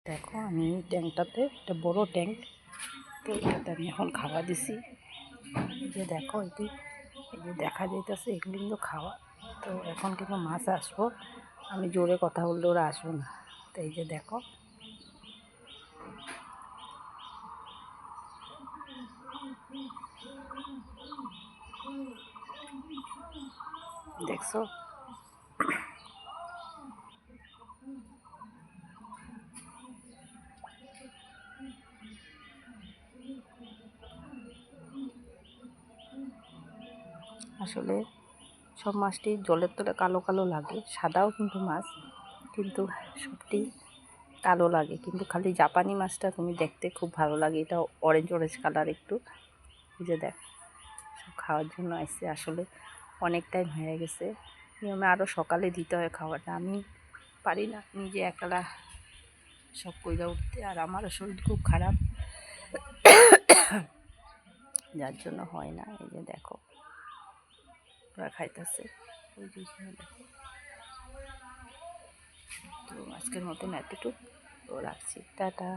দেখো আমি এই ট্যাঙ্কটাতে, একটা বড় ট্যাঙ্ক, তো এটাতে আমি এখন খাওয়া দিছি। এই যে দেখো এটি, এই যে দেখা যাইতেছে এগুলো কিন্তু খাওয়া। তো এখন কিন্তু মাছ আসবো, আমি জোরে কথা বললে ওরা আসবো না। তো এই যে দেখো, দেখছো আসলে সব মাছটি জলের তলে কালো কালো লাগে, সাদাও কিন্তু মাছ, কিন্তু সবটি কালো লাগে। কিন্তু খালি জাপানি মাছটা তুমি দেখতে খুব ভালো লাগে, এটা অরেঞ্জ অরেঞ্জ কালার একটু। এই যে দেখ, সব খাওয়ার জন্য আসছে। আসলে অনেক টাইম হয়ে গেছে, নিয়মে আরও সকালে দিতে হয় খাওয়াটা, আমি পারি না নিজে একলা সব কইরা উঠতে, আর আমারও শরীর খুব খারাপ, যার জন্য হয় না। এই যে দেখো ওরা খাইতেছে, ওই যে দেখো। তো আজকের মতন এতটুকু, তো রাখছি, টাটা।